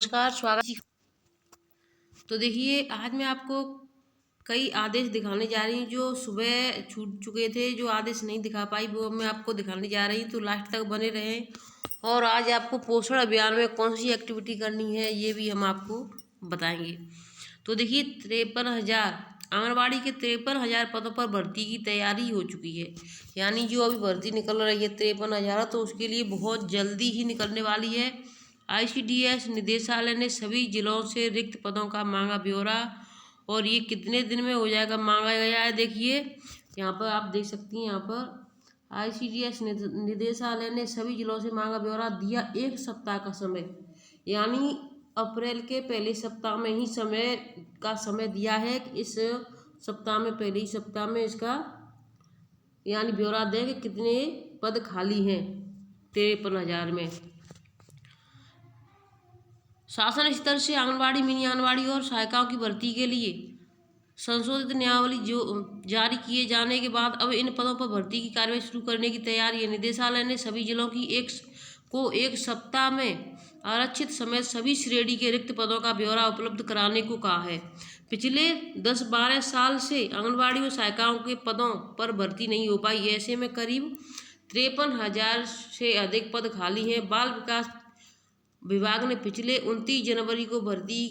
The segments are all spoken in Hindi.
नमस्कार, स्वागत जी। तो देखिए, आज मैं आपको कई आदेश दिखाने जा रही हूँ जो सुबह छूट चुके थे। जो आदेश नहीं दिखा पाई वो अब मैं आपको दिखाने जा रही हूँ, तो लास्ट तक बने रहें। और आज आपको पोषण अभियान में कौन सी एक्टिविटी करनी है ये भी हम आपको बताएंगे। तो देखिए, 53,000 आंगनबाड़ी के 53,000 पदों पर भर्ती की तैयारी हो चुकी है। यानी जो अभी भर्ती निकल रही है 53,000, तो उसके लिए बहुत जल्दी ही निकलने वाली है। आईसीडीएस निदेशालय ने सभी जिलों से रिक्त पदों का मांगा ब्यौरा, और ये कितने दिन में हो जाएगा मांगा गया है। देखिए यहाँ पर आप देख सकती हैं, यहाँ पर आईसीडीएस निदेशालय ने सभी जिलों से मांगा ब्यौरा दिया 1 सप्ताह का समय। यानी अप्रैल के पहले सप्ताह में ही समय दिया है कि इस सप्ताह में, पहले ही सप्ताह में इसका यानी ब्यौरा दें कि कितने पद खाली हैं 53,000 में। शासन स्तर से आंगनबाड़ी, मिनी आंगनबाड़ी और सहायिकाओं की भर्ती के लिए संशोधित नियमावली जो जारी किए जाने के बाद अब इन पदों पर भर्ती की कार्रवाई शुरू करने की तैयारी है। निदेशालय ने सभी जिलों की एक सप्ताह में आरक्षित समेत सभी श्रेणी के रिक्त पदों का ब्यौरा उपलब्ध कराने को कहा है। पिछले 10-12 साल से आंगनबाड़ी और सहायिकाओं के पदों पर भर्ती नहीं हो पाई। ऐसे में करीब 53,000 से अधिक पद खाली हैं। बाल विकास विभाग ने पिछले 29 जनवरी को भर्ती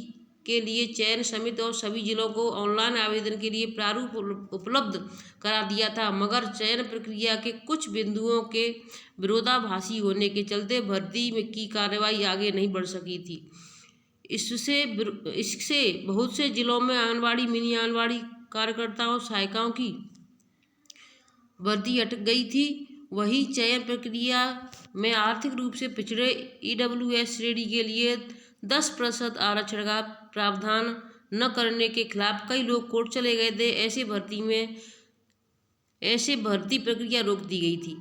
के लिए चयन समिति और सभी जिलों को ऑनलाइन आवेदन के लिए प्रारूप उपलब्ध करा दिया था, मगर चयन प्रक्रिया के कुछ बिंदुओं के विरोधाभासी होने के चलते भर्ती में की कार्रवाई आगे नहीं बढ़ सकी थी। इससे बहुत से जिलों में आंगनबाड़ी, मिनी आंगनबाड़ी कार्यकर्ताओं, सहायिकाओं की भर्ती अटक गई थी। वही चयन प्रक्रिया में आर्थिक रूप से पिछड़े ईडब्ल्यूएस श्रेणी के लिए 10% आरक्षण का प्रावधान न करने के खिलाफ कई लोग कोर्ट चले गए थे। ऐसे भर्ती प्रक्रिया रोक दी गई थी।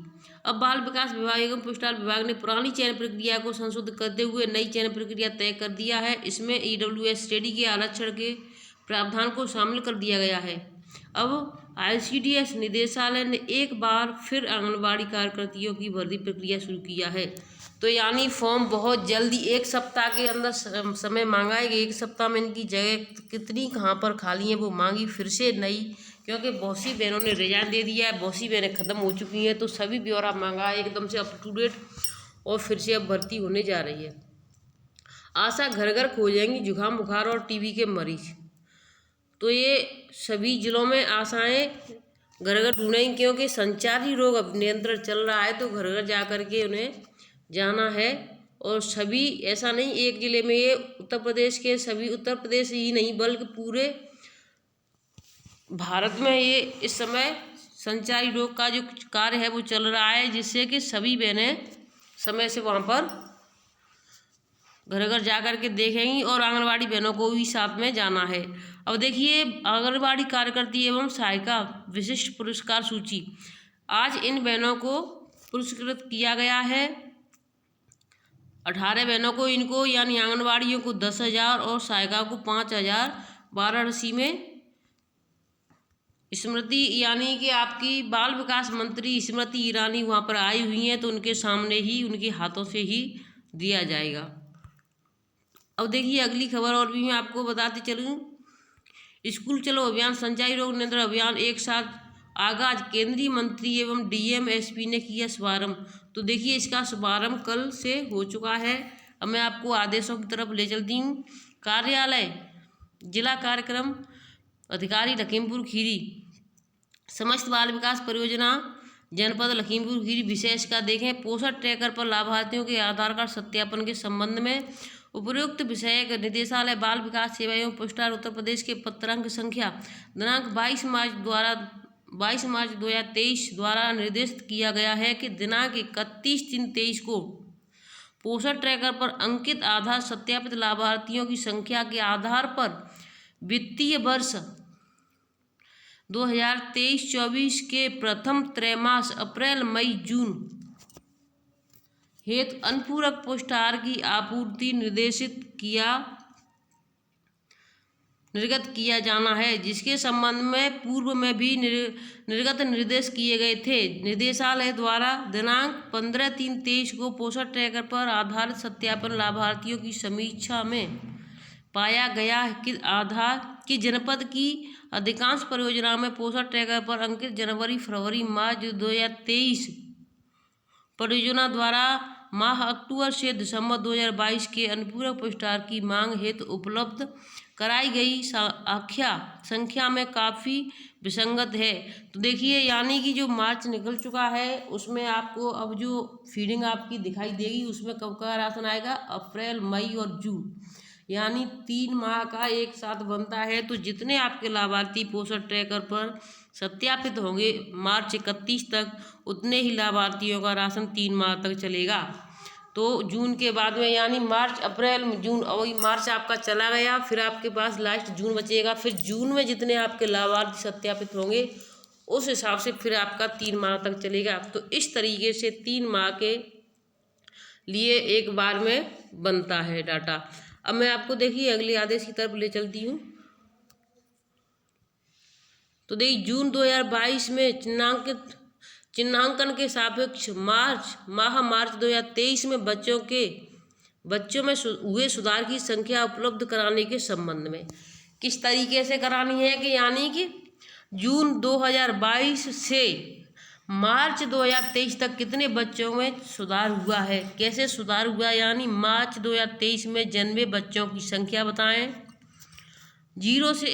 अब बाल विकास विभाग एवं पुष्टाल विभाग ने पुरानी चयन प्रक्रिया को संशोधित करते हुए नई चयन प्रक्रिया तय कर दिया है। इसमें ईडब्ल्यूएस श्रेणी के आरक्षण के प्रावधान को शामिल कर दिया गया है। अब आईसीडीएस निदेशालय ने एक बार फिर आंगनबाड़ी कार्यकर्तियों की भर्ती प्रक्रिया शुरू किया है। तो यानी फॉर्म बहुत जल्दी 1 सप्ताह के अंदर समय मांगा है कि 1 सप्ताह में इनकी जगह कितनी कहाँ पर खाली है वो मांगी फिर से नई, क्योंकि बहुत सी बहनों ने रिजाइन दे दिया है, बहुत सी बहनें ख़त्म हो चुकी हैं, तो सभी ब्यौरा मांगा है एकदम से अप टू डेट, और फिर से अब भर्ती होने जा रही है। आशा घर घर खोजेंगी जुकाम, बुखार और टीबी के मरीज। तो ये सभी जिलों में आशाएं घर घर ढूंढेंगी, क्योंकि संचारी रोग अब नियंत्रण चल रहा है, तो घर घर जा कर के उन्हें जाना है। और सभी, ऐसा नहीं एक ज़िले में, ये उत्तर प्रदेश के सभी, उत्तर प्रदेश ही नहीं बल्कि पूरे भारत में ये इस समय संचारी रोग का जो कार्य है वो चल रहा है, जिससे कि सभी बहनें समय से वहाँ पर घर घर जा कर के देखेंगी और आंगनबाड़ी बहनों को भी साथ में जाना है। अब देखिए, आंगनबाड़ी कार्यकर्ती एवं सहायिका विशिष्ट पुरस्कार सूची, आज इन बहनों को पुरस्कृत किया गया है। 18 बहनों को, इनको यानी आंगनबाड़ियों को 10,000 और सहायिकाओं को 5,000। वाराणसी में स्मृति यानी कि आपकी बाल विकास मंत्री स्मृति ईरानी वहाँ पर आई हुई हैं, तो उनके सामने ही, उनके हाथों से ही दिया जाएगा। अब देखिए अगली खबर और भी मैं आपको बताते चलूँ। स्कूल चलो अभियान, संचारी रोग नियंत्रण अभियान एक साथ आगाज, केंद्रीय मंत्री एवं डीएमएसपी ने किया शुभारंभ। तो देखिए इसका शुभारंभ कल से हो चुका है। अब मैं आपको आदेशों की तरफ ले चलती हूँ। कार्यालय जिला कार्यक्रम अधिकारी लखीमपुर खीरी, समस्त बाल विकास परियोजना जनपद लखीमपुर खीरी विशेष का देखें। पोषण ट्रैकर पर लाभार्थियों के आधार कार्ड सत्यापन के संबंध में उपयुक्त विषयक निदेशालय बाल विकास सेवा एवं पुष्टार उत्तर प्रदेश के पत्रांक संख्या दिनांक 22 मार्च 2023 द्वारा निर्देशित किया गया है कि दिनांक 31/3/23 को पोषण ट्रैकर पर अंकित आधार सत्यापित लाभार्थियों की संख्या के आधार पर वित्तीय वर्ष 2023-24 के प्रथम त्रैमास अप्रैल, मई, जून हेतु अनुपूरक पुष्टाहार की आपूर्ति निर्देशित किया निर्गत किया जाना है, जिसके संबंध में पूर्व में भी निर्गत निर्देश किए गए थे। निर्देशालय द्वारा दिनांक 15/3/23 को पोषण ट्रैकर पर आधारित सत्यापन लाभार्थियों की समीक्षा में पाया गया कि जनपद की अधिकांश परियोजनाओं में पोषण ट्रैकर पर अंकित जनवरी, फरवरी, मार्च 2023 परियोजना द्वारा माह अक्टूबर से दिसंबर 2022 के अनुपूरक पुरस्कार की मांग हेतु उपलब्ध कराई गई संख्या में काफ़ी विसंगत है। तो देखिए, यानी कि जो मार्च निकल चुका है उसमें आपको अब जो फीडिंग आपकी दिखाई देगी उसमें कब का राशन आएगा, अप्रैल, मई और जून, यानी 3 माह का एक साथ बनता है। तो जितने आपके लाभार्थी पोषण ट्रैकर पर सत्यापित होंगे मार्च 31 तक, उतने ही लाभार्थियों का राशन 3 माह तक चलेगा। तो जून के बाद में, यानी मार्च, अप्रैल, जून, और मार्च आपका चला गया, फिर आपके पास लास्ट जून बचेगा। फिर जून में जितने आपके लाभार्थी सत्यापित होंगे उस हिसाब से फिर आपका 3 माह तक चलेगा। तो इस तरीके से 3 माह के लिए एक बार में बनता है डाटा। अब मैं आपको देखिए अगले आदेश की तरफ ले चलती हूँ। तो देखिए, जून 2022 में चिन्हांकन के सापेक्ष मार्च 2023 में बच्चों में हुए सुधार की संख्या उपलब्ध कराने के संबंध में किस तरीके से करानी है कि, यानी कि जून 2022 से मार्च 2023 तक कितने बच्चों में सुधार हुआ है, कैसे सुधार हुआ, यानी मार्च 2023 में जन्मे बच्चों की संख्या बताएं। 0 से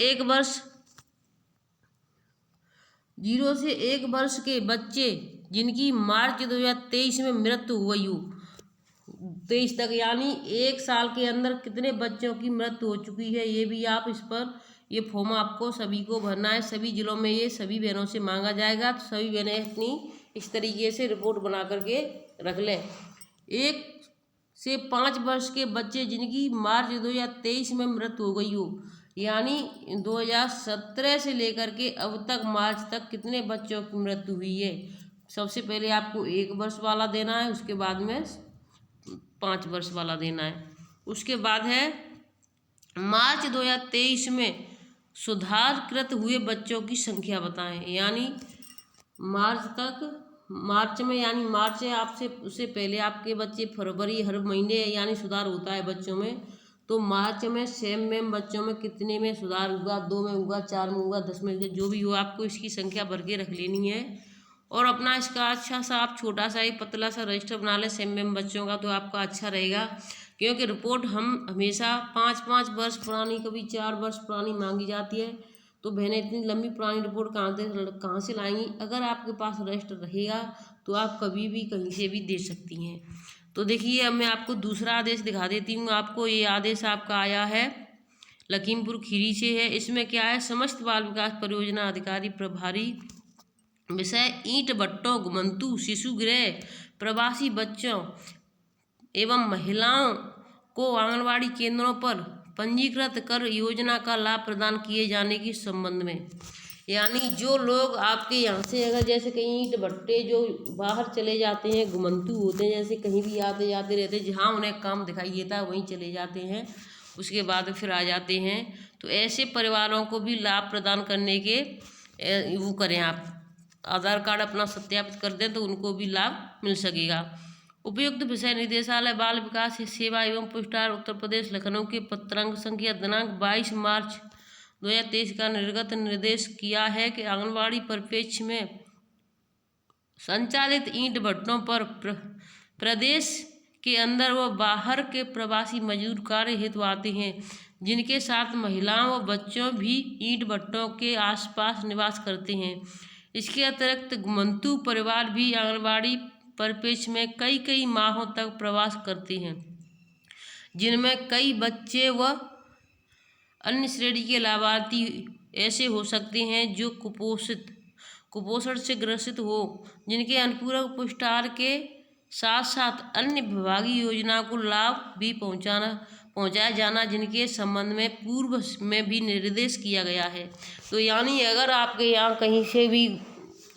1 वर्ष के बच्चे जिनकी मार्च 2023 में मृत्यु हुई हो 23 तक, यानी 1 साल के अंदर कितने बच्चों की मृत्यु हो चुकी है, ये भी आप इस पर ये फॉर्म आपको सभी को भरना है। सभी जिलों में ये सभी बहनों से मांगा जाएगा। तो सभी बहनें अपनी इस तरीके से रिपोर्ट बना करके रख लें। 1 से 5 वर्ष के बच्चे जिनकी मार्च 2023 में मृत्यु हो गई हो, यानी 2017 से लेकर के अब तक मार्च तक कितने बच्चों की मृत्यु हुई है। सबसे पहले आपको 1 वर्ष वाला देना है, उसके बाद में 5 वर्ष वाला देना है। उसके बाद है मार्च 2023 में सुधारकृत हुए बच्चों की संख्या बताएं, यानी मार्च में, यानी मार्च है आपसे, उससे पहले आपके बच्चे फरवरी, हर महीने यानी सुधार होता है बच्चों में। तो मार्च में सेम में बच्चों में कितने में सुधार हुआ, 2 में हुआ, 4 में हुआ, 10 में, जो भी हो आपको इसकी संख्या भर के रख लेनी है। और अपना इसका अच्छा सा आप छोटा सा एक पतला सा रजिस्टर बना लें सेम में बच्चों का, तो आपका अच्छा रहेगा। क्योंकि रिपोर्ट हम हमेशा 5-5 वर्ष पुरानी, कभी 4 वर्ष पुरानी मांगी जाती है। तो बहनें इतनी लंबी पुरानी रिपोर्ट कहाँ से लाएंगी। अगर आपके पास रजिस्टर रहेगा तो आप कभी भी कहीं से भी दे सकती हैं। तो देखिए, अब मैं आपको दूसरा आदेश दिखा देती हूँ आपको। ये आदेश आपका आया है लखीमपुर खीरी से है। इसमें क्या है, समस्त बाल विकास परियोजना अधिकारी प्रभारी, विषय ईंट भट्टों, घुमंतु, शिशु गृह, प्रवासी बच्चों एवं महिलाओं को आंगनवाड़ी केंद्रों पर पंजीकृत कर योजना का लाभ प्रदान किए जाने के संबंध में, यानी जो लोग आपके यहाँ से अगर जैसे कहीं ईंट भट्टे जो बाहर चले जाते हैं, घुमंतु होते हैं, जैसे कहीं भी आते जाते रहते हैं, जहाँ उन्हें काम दिखाई देता है वहीं चले जाते हैं, उसके बाद फिर आ जाते हैं। तो ऐसे परिवारों को भी लाभ प्रदान करने के वो करें, आप आधार कार्ड अपना सत्यापित कर दें तो उनको भी लाभ मिल सकेगा। उपयुक्त विषय निदेशालय बाल विकास सेवा एवं पुरस्कार उत्तर प्रदेश लखनऊ के पत्रांक संख्या दिनांक 22 मार्च 2023 का निर्गत निर्देश किया है कि आंगनवाड़ी परिप्रेक्ष्य में संचालित ईंट भट्टों पर प्रदेश के अंदर व बाहर के प्रवासी मजदूर कार्य हेतु आते हैं, जिनके साथ महिलाओं व बच्चों भी ईंट भट्टों के आसपास निवास करते हैं। इसके अतिरिक्त घुमंतु परिवार भी आंगनवाड़ी परिप्रेक्ष्य में कई माहों तक प्रवास करते हैं, जिनमें कई बच्चे व अन्य श्रेणी के लाभार्थी ऐसे हो सकते हैं जो कुपोषण से ग्रसित हो, जिनके अनुपूरक पुरस्कार के साथ साथ अन्य विभागीय योजनाओं को लाभ भी पहुंचाया जाना, जिनके संबंध में पूर्व में भी निर्देश किया गया है। तो यानी अगर आपके यहाँ कहीं से भी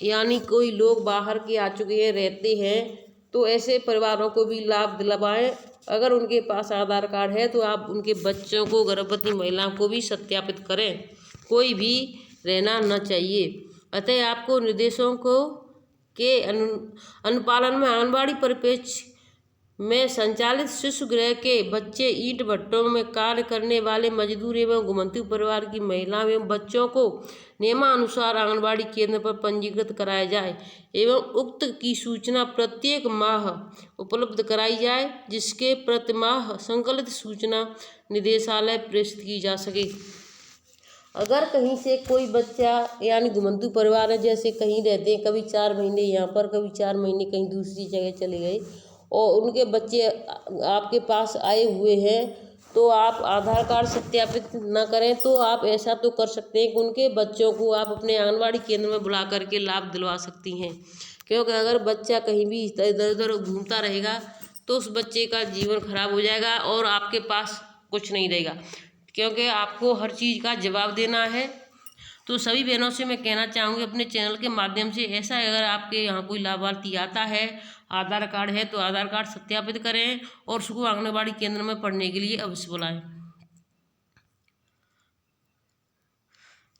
यानी कोई लोग बाहर के आ चुके हैं, रहते हैं, तो ऐसे परिवारों को भी लाभ दिलवाएं अगर उनके पास आधार कार्ड है तो आप उनके बच्चों को, गर्भवती महिलाओं को भी सत्यापित करें, कोई भी रहना न चाहिए। अतः आपको निर्देशों के अनुपालन में आंगनबाड़ी परिप्रेक्ष्य में संचालित शिशु गृह के बच्चे, ईंट भट्टों में कार्य करने वाले मजदूर एवं घुमंतू परिवार की महिलाओं एवं बच्चों को नियमानुसार आंगनबाड़ी केंद्र पर पंजीकृत कराया जाए एवं उक्त की सूचना प्रत्येक माह उपलब्ध कराई जाए, जिसके प्रतिमाह संकलित सूचना निदेशालय प्रेषित की जा सके। अगर कहीं से कोई बच्चा यानी घुमंतू परिवार है, जैसे कहीं रहते हैं, कभी 4 महीने यहाँ पर, कभी 4 महीने कहीं दूसरी जगह चले गए और उनके बच्चे आपके पास आए हुए हैं, तो आप आधार कार्ड सत्यापित न करें तो आप ऐसा तो कर सकते हैं कि उनके बच्चों को आप अपने आंगनबाड़ी केंद्र में बुला करके लाभ दिलवा सकती हैं। क्योंकि अगर बच्चा कहीं भी इधर उधर घूमता रहेगा तो उस बच्चे का जीवन खराब हो जाएगा और आपके पास कुछ नहीं रहेगा, क्योंकि आपको हर चीज़ का जवाब देना है। तो सभी बहनों से मैं कहना चाहूँगी अपने चैनल के माध्यम से, ऐसा अगर आपके यहाँ कोई लाभार्थी आता है, आधार कार्ड है, तो आधार कार्ड सत्यापित करें और उसको आंगनबाड़ी केंद्र में पढ़ने के लिए अवश्य बुलाएं।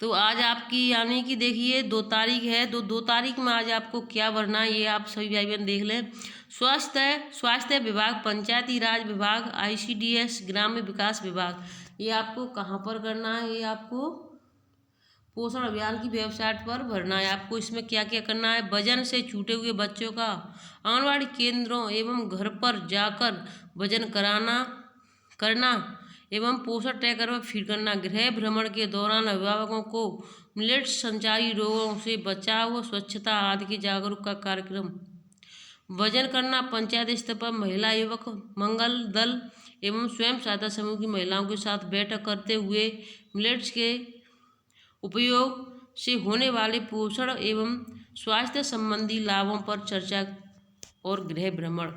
तो आज आपकी यानी कि देखिए 2 तारीख है, तो 2 तारीख में आज आपको क्या भरना है ये आप सभी भाई बहन देख लें। स्वास्थ्य विभाग, पंचायती राज विभाग, ICDS, ग्राम्य विकास विभाग, ये आपको कहाँ पर करना है, ये आपको पोषण अभियान की वेबसाइट पर भरना है। आपको इसमें क्या क्या करना है, वजन से छूटे हुए बच्चों का आंगनबाड़ी केंद्रों एवं घर पर जाकर वजन करना एवं पोषण ट्रैकर पर फीड करना। गृह भ्रमण के दौरान अभिभावकों को मिलेट्स संचारी रोगों से बचाव, स्वच्छता आदि के जागरूकता कार्यक्रम। वजन करना पंचायत स्तर पर महिला युवक मंगल दल एवं स्वयं सहायता समूह की महिलाओं के साथ बैठक करते हुए मिलेट्स के उपयोग से होने वाले पोषण एवं स्वास्थ्य संबंधी लाभों पर चर्चा और गृह भ्रमण।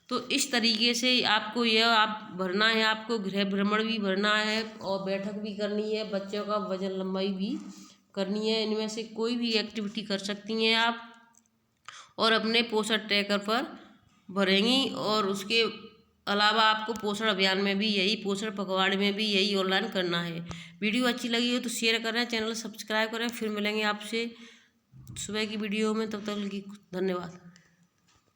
तो इस तरीके से आपको यह आप भरना है, आपको गृह भ्रमण भी भरना है और बैठक भी करनी है, बच्चों का वजन लंबाई भी करनी है। इनमें से कोई भी एक्टिविटी कर सकती हैं आप और अपने पोषण ट्रैकर पर भरेंगी। और उसके अलावा आपको पोषण अभियान में भी यही, पोषण पखवाड़े में भी यही ऑनलाइन करना है। वीडियो अच्छी लगी हो तो शेयर करें, चैनल सब्सक्राइब करें। फिर मिलेंगे आपसे सुबह की वीडियो में, तब तक के लिए धन्यवाद।